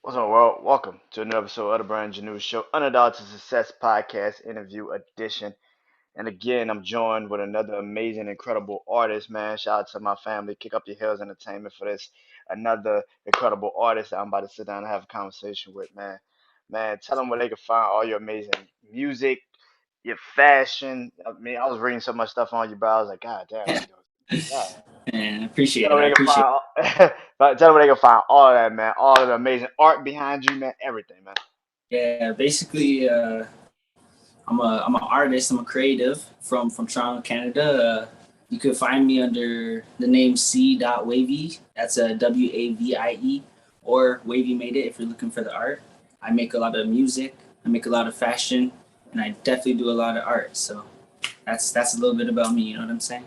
What's up, world? Welcome to another episode of the BrandonJaneauShow, Underdog to Success podcast interview edition. And again, I'm joined with another amazing, incredible artist, man. Shout out to my family, Kick Up Your Heels Entertainment for this. Another incredible artist that I'm about to sit down and have a conversation with, man. Man, tell them where they can find all your amazing music, your fashion. I mean, I was reading so much stuff on you, bro. I was like, God damn, And yeah. I Tell appreciate them it. I where they can appreciate find, but tell them where they can find all of that, man. All of the amazing art behind you, man. Everything, man. it. Yeah, basically, I'm an artist. I'm a creative from Toronto, Canada. You could find me under the name C.Wavie. That's a Wavie, or Wavy made it if you're looking for the art. I make a lot of music. I make a lot of fashion, and I definitely do a lot of art. So that's a little bit about me. You know what I'm saying?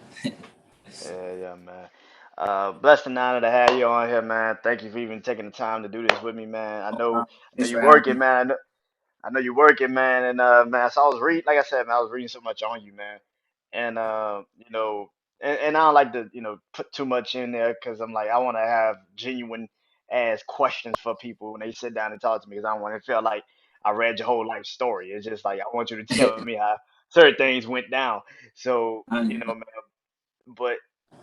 Yeah, man. Blessed and honored to have you on here, man. Thank you for even taking the time to do this with me, man. I know Thanks you're for having working, me. man. I know you're working, man. And man, so I was reading, like I said, man, I was reading so much on you, man. And and I don't like to, put too much in there because I'm like, I want to have genuine ass questions for people when they sit down and talk to me because I don't want to feel like I read your whole life story. It's just like I want you to tell me how certain things went down. So, Um, man. But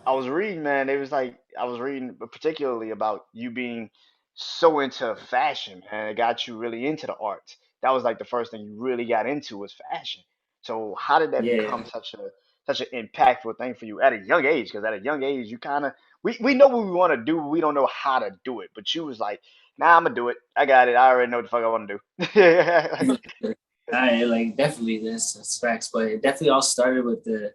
I was reading, man. It was like I was reading particularly about you being so into fashion, man. It got you really into the arts. That was like the first thing you really got into was fashion. So how did that yeah. become such an impactful thing for you at a young age? Because at a young age, you kind of we know what we want to do, but we don't know how to do it. But you was like, nah, I'm gonna do it. I got it. I already know what the fuck I want to do. For sure. I like definitely that's facts, but it definitely all started with the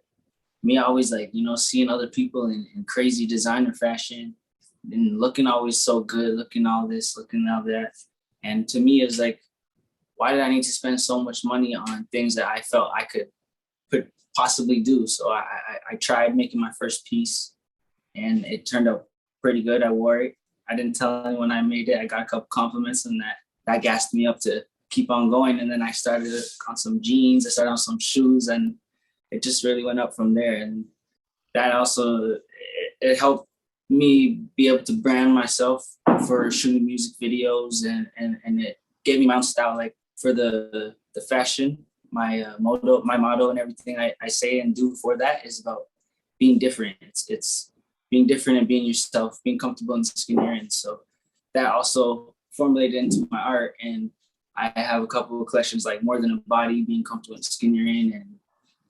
me always like seeing other people in crazy designer fashion and looking always so good, looking all this, looking all that, and to me it's like, why did I need to spend so much money on things that I felt I could possibly do? So I tried making my first piece, and it turned out pretty good. I wore it. I didn't tell anyone I made it. I got a couple compliments, and that gassed me up to keep on going. And then I started on some jeans. I started on some shoes, and it just really went up from there. And that also it helped me be able to brand myself for shooting music videos, and it gave me my own style. Like for the fashion, my motto and everything I say and do for that is about being different. It's being different and being yourself, being comfortable in skin you're in. So that also formulated into my art, and I have a couple of collections like More Than a Body, being comfortable in the skin you're in, and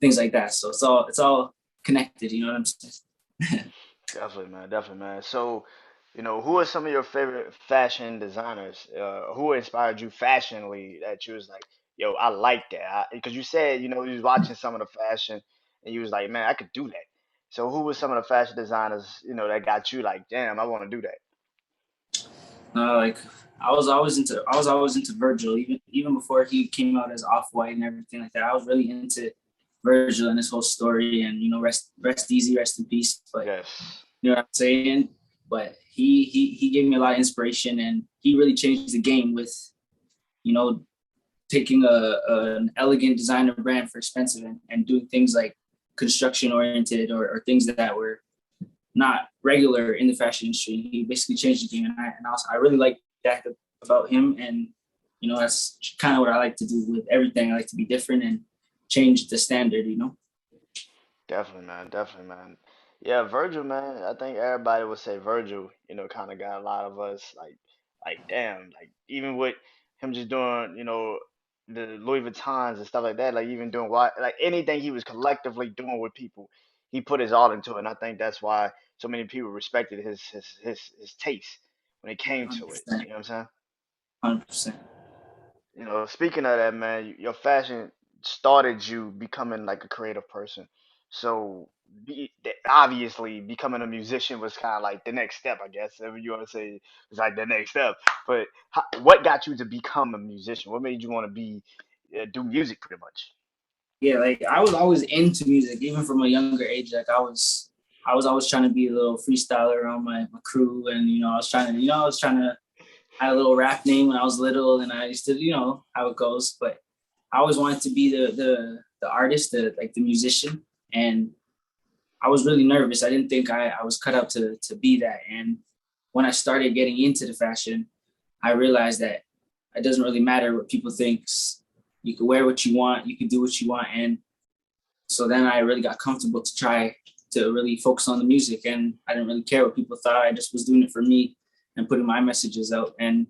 things like that. So it's all connected. You know what I'm saying? Definitely, man. Definitely, man. So, who are some of your favorite fashion designers? Who inspired you fashionally that you was like, yo, I like that? Because you said, you was watching some of the fashion and you was like, man, I could do that. So, who was some of the fashion designers, that got you like, damn, I want to do that? Like I was always into Virgil, even before he came out as Off White and everything like that. I was really into Virgil and his whole story, and rest easy, rest in peace. But Yes. you know what I'm saying? But he gave me a lot of inspiration, and he really changed the game with you know taking an elegant designer brand for expensive, and doing things like construction oriented, or things that were not regular in the fashion industry. He basically changed the game, and also I really like that about him. And that's kind of what I like to do with everything. I like to be different and change the standard. Definitely, man. Definitely, man. Yeah, Virgil, man. I think everybody would say Virgil, kind of got a lot of us like, damn, like even with him just doing, the Louis Vuittons and stuff like that, like even doing what, like anything he was collectively doing with people, he put his all into it. And I think that's why so many people respected his taste when it came to it. You 100%, know what I'm saying? 100%. Speaking of that, man, your fashion started you becoming like a creative person. So obviously, becoming a musician was kind of like the next step, I guess. If you want to say it's like the next step. But what got you to become a musician? What made you want to do music, pretty much? Yeah, like I was always into music, even from a younger age. Like I was always trying to be a little freestyler around my crew, and I was trying to I had a little rap name when I was little, and I used to, how it goes. But I always wanted to be the artist, the musician, and I was really nervous. I didn't think I was cut out to be that. And when I started getting into the fashion, I realized that it doesn't really matter what people think. You can wear what you want, you can do what you want. And so then I really got comfortable to try to really focus on the music, and I didn't really care what people thought. I just was doing it for me and putting my messages out, and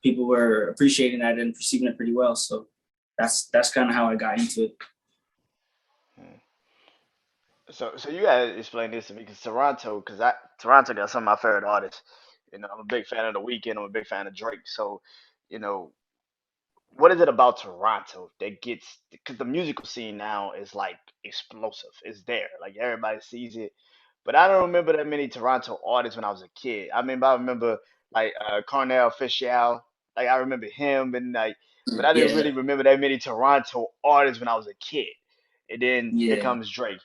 people were appreciating that and perceiving it pretty well. So that's kind of how I got into it. Hmm. So you gotta explain this to me, because Toronto got some of my favorite artists. I'm a big fan of The Weeknd. I'm a big fan of Drake. So, you know, what is it about Toronto that gets, because the musical scene now is like explosive. It's there. Like everybody sees it. But I don't remember that many Toronto artists when I was a kid. I remember like Cornell Official. Like I remember him, and like, but I didn't Yeah, really remember that many Toronto artists when I was a kid. And then here yeah, comes Drake.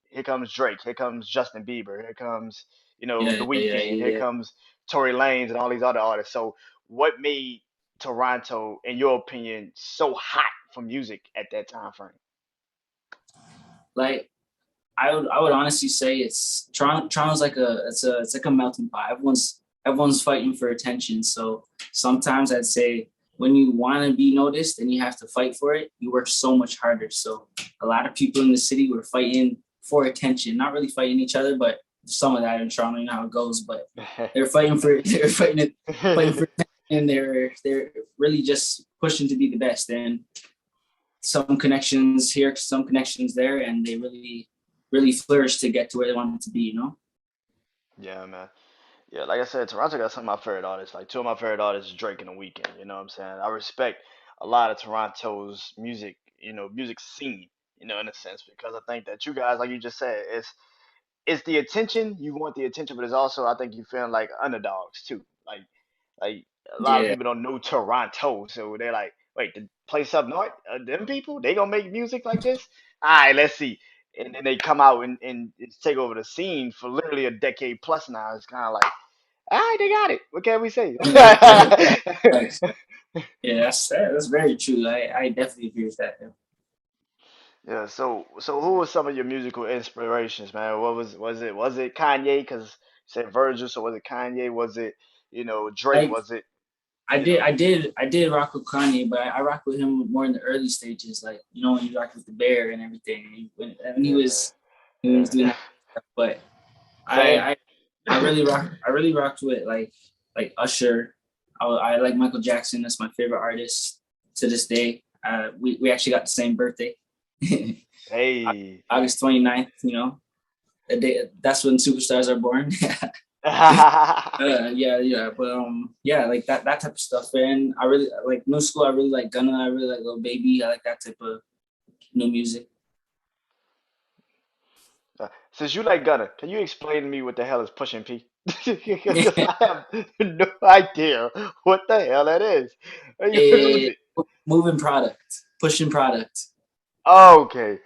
Here comes Drake. Here comes Justin Bieber. Here comes, The yeah, yeah, Weeknd. Here yeah. comes Tory Lanez and all these other artists. So what made Toronto, in your opinion, so hot for music at that time frame? Like I would honestly say it's Toronto. Toronto's like it's like a melting pot. Everyone's fighting for attention. So sometimes I'd say when you want to be noticed and you have to fight for it, you work so much harder. So a lot of people in the city were fighting for attention, not really fighting each other, but some of that in Toronto, you know how it goes. But they're fighting for fighting for attention, and they're really just pushing to be the best. And some connections here, some connections there, and they really flourish to get to where they want it to be, you know? Yeah, man. Yeah, like I said, Toronto got some of my favorite artists. Like two of my favorite artists, Drake and The Weeknd. You know what I'm saying? I respect a lot of Toronto's music, music scene, in a sense, because I think that you guys, like you just said, it's the attention. You want the attention, but it's also, I think, you feel like underdogs too. Like a lot of Yeah. people don't know Toronto, so they're like, wait, the place up north, them people, they gonna make music like this? All right, let's see. And then they come out and take over the scene for literally a decade plus now. It's kind of like, all right, they got it. What can we say? Thanks. Yeah, that's very true. I definitely agree with that. Yeah. So who was some of your musical inspirations, man? What was it Kanye? Because you said Virgil, so was it Kanye? Was it Drake? Like Was it I you did know? I did I did rock with Kanye, but I rock with him more in the early stages, like when you rock with the bear and everything, when he Yeah, was doing yeah. that stuff. But I Same. I I really rocked with like Usher. I like Michael Jackson. That's my favorite artist to this day. We actually got the same birthday. Hey. August 29th, the day, that's when superstars are born. Yeah, but yeah, like that type of stuff. And I really like new school. I really like Gunna. I really like Lil Baby. I like that type of new music. Since you like Gunna, can you explain to me what the hell is pushing P? Because I have no idea what the hell that is. Eh, moving product, pushing product. Okay.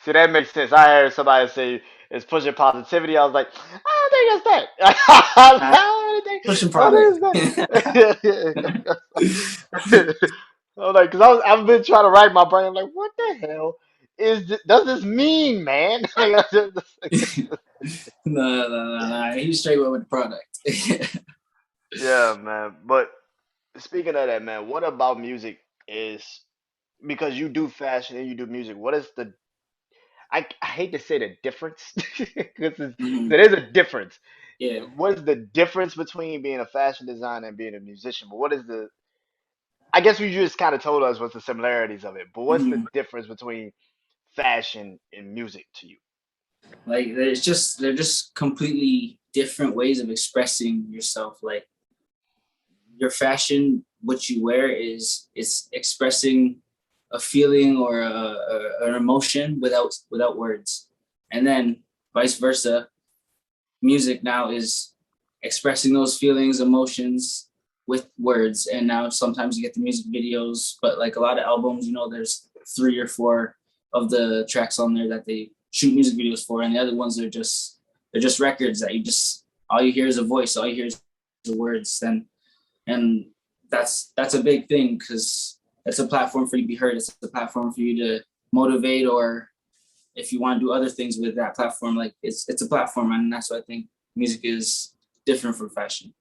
See, that makes sense. I heard somebody say it's pushing positivity. I was like, I don't think that's that. Uh, I pushing don't product. think it's that. I'm like, because I've been trying to rack my brain. I'm like, what the hell does this mean, man? No. He's straight with the product. Yeah, man. But speaking of that, man, what about music is, because you do fashion and you do music, what is I hate to say the difference because Mhm. there is a difference. Yeah. What is the difference between being a fashion designer and being a musician? But what is I guess you just kind of told us what's the similarities of it, but what's the Mhm. difference between fashion and music to you? Like they're just completely different ways of expressing yourself. Like your fashion, what you wear is expressing a feeling or an emotion without words, and then vice versa. Music now is expressing those feelings, emotions with words, and now sometimes you get the music videos, but like a lot of albums, there's 3 or 4 of the tracks on there that they shoot music videos for, and the other ones are just records that all you hear is a voice, all you hear is the words. And that's a big thing because it's a platform for you to be heard. It's a platform for you to motivate, or if you want to do other things with that platform, like it's a platform, and that's why I think music is different from fashion.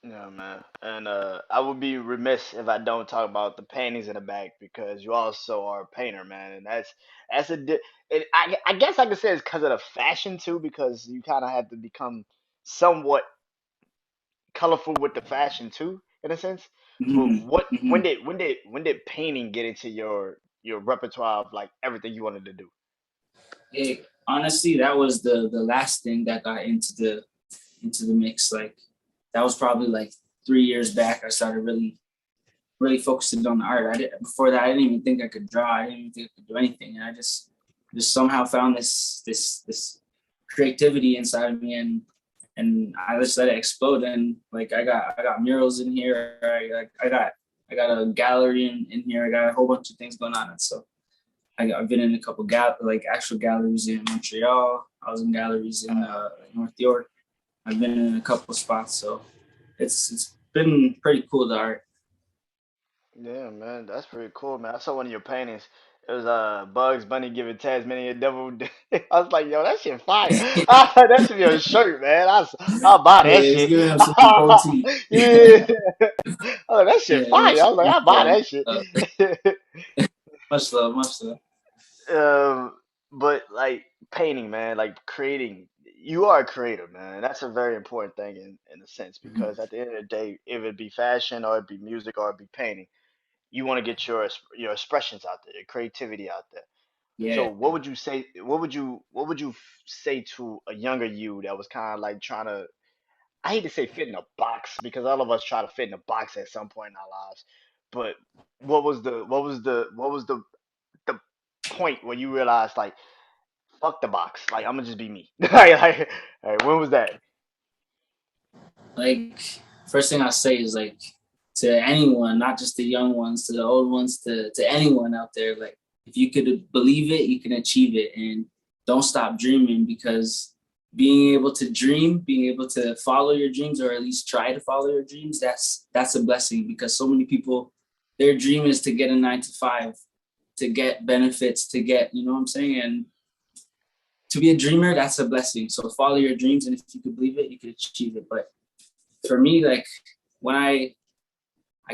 Yeah, man. And I would be remiss if I don't talk about the paintings in the back because you also are a painter, man. And that's I guess I could say it's because of the fashion too, because you kind of have to become somewhat colorful with the fashion too, in a sense. But Hmm. what Hmm. when did painting get into your repertoire of like everything you wanted to do? Honestly, that was the last thing that got into the mix. Like that was probably like 3 years back. I started really focusing on the art. I did before that. I didn't even think I could draw. I didn't even think I could do anything. And I just somehow found this creativity inside of me, and I just let it explode. And like I got murals in here. I got a gallery in here. I got a whole bunch of things going on. And so I've been in a couple like actual galleries in Montreal. I was in galleries in Uh, North York. I've been in a couple spots, so it's been pretty cool, the art. yeah, man, that's pretty cool, man. I saw one of your paintings. It was Bugs Bunny giving Tasmania Devil. I was like, yo, that shit fire. That should be a shirt, man. I'll buy Yeah, that it's shit. giving him some OT. Yeah. Oh, that shit Yeah, fire. I was like, much I'll buy love, that shit. much love, much love. But like painting, man, like creating, you are a creator, man. That's a very important thing in a sense Mhm. because at the end of the day, if it be fashion or it be music or it be painting, you want to get your expressions out there, your creativity out there. So Yeah, what would you say? Say to a younger you that was kind of like trying to? I hate to say fit in a box because all of us try to fit in a box at some point in our lives. But what was the point where you realized like fuck the box, like I'm gonna just be me? Like, when was that? like first thing I say is like to anyone, not just the young ones, to the old ones, to anyone out there, like if you could believe it, you can achieve it, and don't stop dreaming because being able to dream, being able to follow your dreams, or at least try to follow your dreams, that's a blessing because so many people, their dream is to get a 9 to 5, to get benefits, to get, you know what I'm saying, and to be a dreamer, that's a blessing. So follow your dreams, and if you could believe it, you could achieve it. But for me, like when I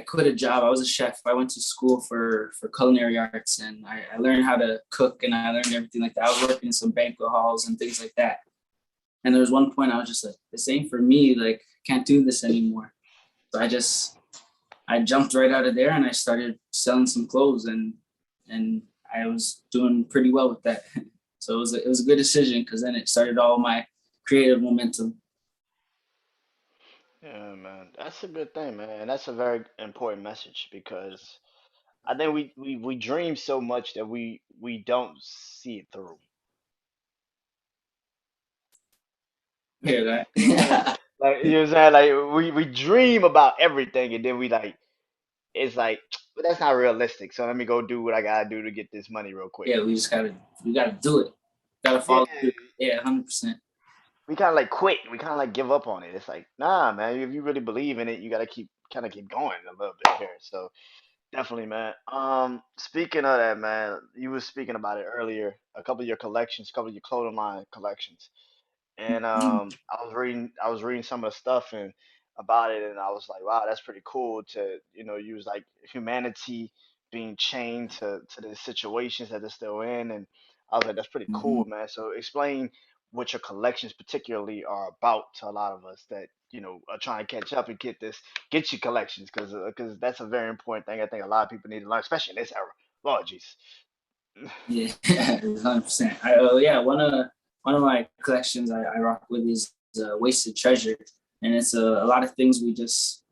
quit a job, I was a chef. I went to school for culinary arts, and I learned how to cook, and I learned everything like that. I was working in some banquet halls and things like that. And there was one point I was just like, this ain't for me. Like, can't do this anymore. So I jumped right out of there and I started selling some clothes, and I was doing pretty well with that. So it was a good decision because then it started all my creative momentum. Yeah, man, that's a good thing, man, and that's a very important message because I think we dream so much that we don't see it through. Hear You know what I'm saying? that? Like you know what I'm saying? Like we dream about everything and then we like it's like but that's not realistic. So let me go do what I gotta do to get this money real quick. Yeah, we gotta do it. Gotta Yeah, follow through. Yeah, 100%. we kind of like quit. We kind of like give up on it. It's like nah, man. If you really believe in it, you gotta keep going a little bit here. So definitely, man. Speaking of that, man, you were speaking about it earlier. A couple of your collections, a couple of your clothing line collections. And I was reading some of the stuff and about it, and I was like, wow, that's pretty cool to use like humanity being chained to the situations that they're still in, and I was like, that's pretty Mm-hmm. cool, man. So explain what your collections particularly are about to a lot of us that are trying to catch up and get your collections because that's a very important thing. I think a lot of people need to learn, especially in this era. Lord Jesus. Yeah, 100%. Yeah, one of my collections I rock with is Wasted Treasure, and it's a lot of things we just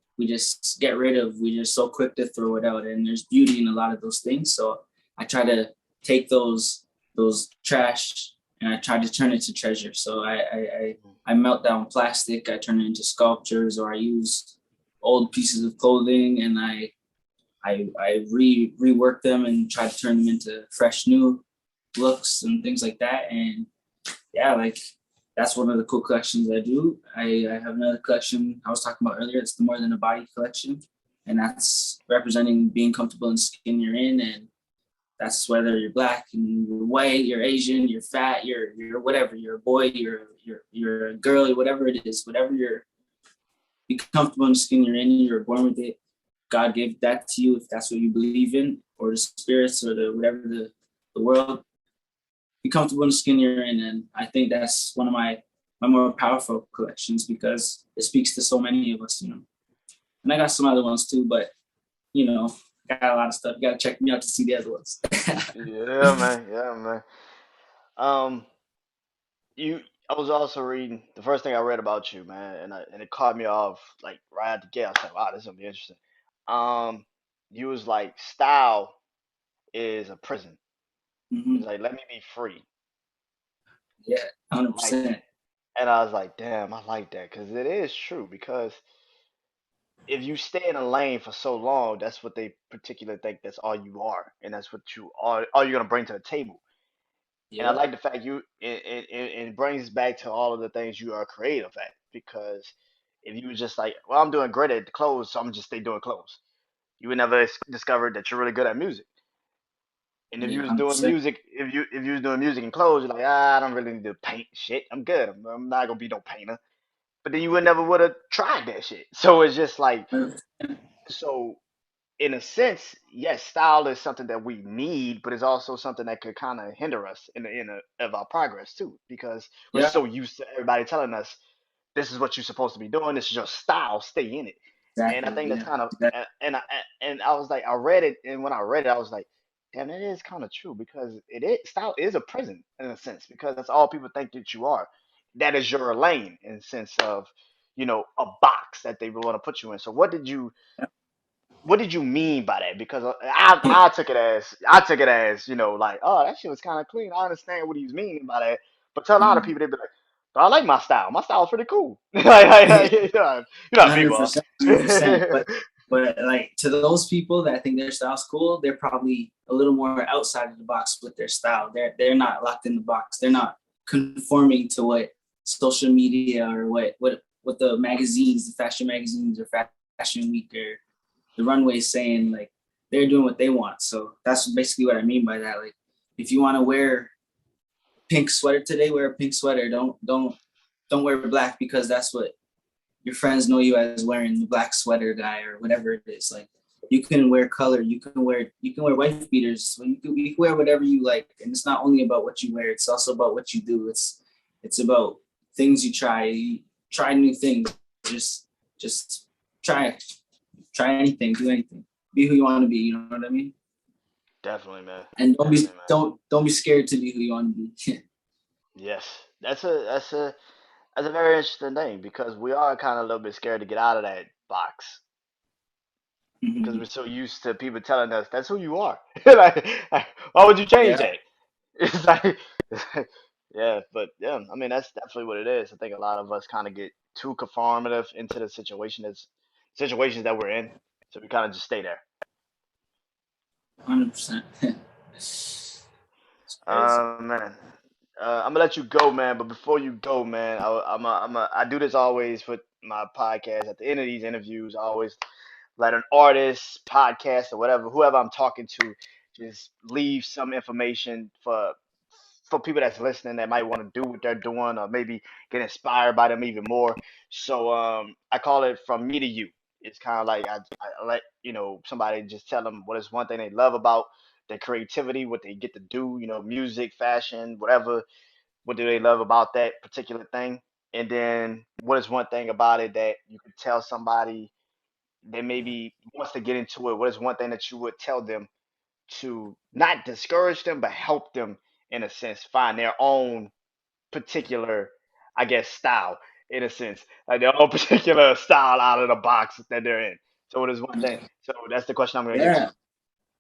get rid of. We just so quick to throw it out, and there's beauty in a lot of those things. So I try to take those trash and I try to turn it to treasure. So I melt down plastic, I turn it into sculptures, or I use old pieces of clothing and I rework them and try to turn them into fresh new looks and things like that. And yeah, like that's one of the cool collections I do. I have another collection I was talking about earlier. It's the More Than a Body collection, and that's representing being comfortable in the skin you're in, and that's whether you're black and you're white, you're Asian, you're fat, you're whatever, you're a boy, you're a girl, whatever it is, whatever be comfortable in the skin you're in. You're born with it. God gave that to you if that's what you believe in, or the spirits, or the whatever the world. Be comfortable in the skin you're in, and I think that's one of my more powerful collections because it speaks to so many of us, you know. And I got some other ones too, but you know, I got a lot of stuff. You gotta check me out to see the other ones. Yeah, man. Yeah, man. Um, you. I was also reading the first thing I read about you, man, and it caught me off like right at the gate. I was like, wow, this is gonna be interesting. Um, you was like, style is a prison. Hmm. It's like, let me be free. Yeah, I like 100%. that. And I was like, damn, I like that because it is true. Because if you stay in a lane for so long, that's what they particularly think that's all you are, and that's what you are, all you're gonna bring to the table. And I Yeah, like the fact it brings back to all of the things you are creative at. Because if you were just like, well, I'm doing great at the clothes, so I'm just stay doing clothes, you would never discover that you're really good at music. And if you yeah, was doing 100%. music, if you was doing music and clothes, you're like, I don't really need to paint shit. I'm good. I'm not gonna be no painter. But then you would never would have tried that shit. So it's just like, so in a sense, yes, style is something that we need, but it's also something that could kind of hinder us of our progress too, because we're Yeah, so used to everybody telling us this is what you're supposed to be doing. This is your style. Stay in it. And I exactly. think that's Yeah, kind of exactly. and I was like, I read it, and when I read it, I was like, damn, it is kind of true because it is style is a prison in a sense because that's all people think that you are. That is your lane in the sense of, a box that they want to put you in. So what did you mean by that? Because I took it as like, oh, that shit was kind of clean. I understand what he's meaning by that. But to a lot of Mm. people, they'd be like, but I like my style. My style's pretty cool. Like, you know how people are. 100%, 100%. But like to those people that think their style's cool, they're probably a little more outside of the box with their style. They're not locked in the box. They're not conforming to what social media or what the magazines, the fashion magazines or fashion week or the runway saying. Like they're doing what they want. So that's basically what I mean by that. Like if you want to wear pink sweater today, wear a pink sweater. Don't wear black because that's what your friends know you as wearing the black sweater guy or whatever it is. Like you can wear color, you can wear wife beaters, so you can wear whatever you like. And it's not only about what you wear, it's also about what you do. It's about things you try. You try new things. Just try it. Try anything, do anything. Be who you want to be, you know what I mean? Definitely, man. And don't be Definitely, man. don't be scared to be who you want to be. Yes, that's a very interesting thing because we are kind of a little bit scared to get out of that box because we're Mhm. so used to people telling us that's who you are. Like, why would you change Yeah. that? It's like, yeah, but yeah, I mean that's definitely what it is. I think a lot of us kind of get too conformative into the situations that we're in, so we kind of just stay there. 100%. It's crazy. Man, I'm gonna let you go, man. But before you go, man, I do this always with my podcast. At the end of these interviews, I always let an artist, podcast, or whatever, whoever I'm talking to, just leave some information for people that's listening that might want to do what they're doing or maybe get inspired by them even more. So I call it from me to you. It's kind of like I let somebody just tell them what is one thing they love about their creativity, what they get to do, music, fashion, whatever. What do they love about that particular thing? And then what is one thing about it that you could tell somebody that maybe wants to get into it? What is one thing that you would tell them to not discourage them, but help them in a sense find their own particular, I guess, style in a sense, like their own particular style out of the box that they're in. So it is one thing. So that's the question I'm going to give to Yeah. you.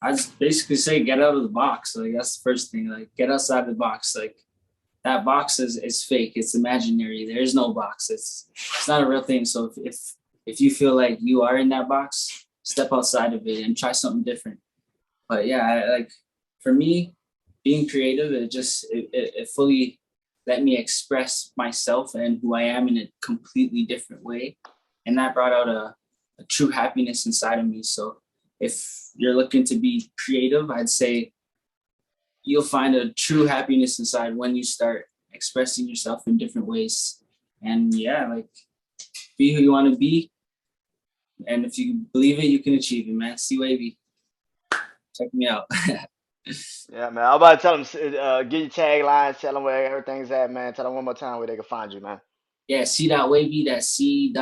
I just basically say get out of the box. Like that's the first thing. Like get outside the box. Like that box is fake. It's imaginary. There is no box. It's not a real thing. So if you feel like you are in that box, step outside of it and try something different. But yeah, like for me, being creative, it fully let me express myself and who I am in a completely different way, and that brought out a true happiness inside of me. So if you're looking to be creative, I'd say you'll find a true happiness inside when you start expressing yourself in different ways. And yeah, like be who you want to be, And if you believe it, you can achieve it, man. C.Wavie, check me out. Yeah, man. I'm about to tell them, get your tagline, tell them where everything's at, man. Tell them one more time where they can find you, man. Yeah, C.Wavie, that's C.WAVIE.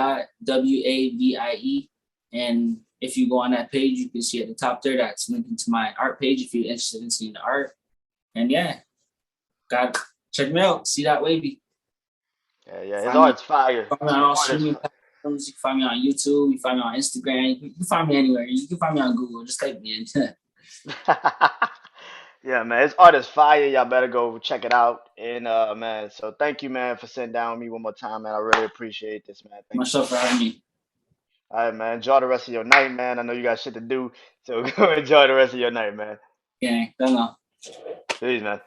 And if you go on that page, you can see at the top there, that's linking to my art page if you're interested in seeing the art. And yeah, God, check me out, C.Wavie. Yeah, yeah. His Find me, art's fire. find me on His all art is. streaming platforms. You can find me on YouTube. You can find me on Instagram. You can find me anywhere. You can find me on Google. Just type me in. Yeah, man. His art is fire. Y'all better go check it out. And man, so thank you, man, for sitting down with me one more time, man. I really appreciate this, man. Thank you so Myself for much. having me. All right, man. Enjoy the rest of your night, man. I know you got shit to do, so go enjoy the rest of your night, man. Gang, don't know. Peace, man.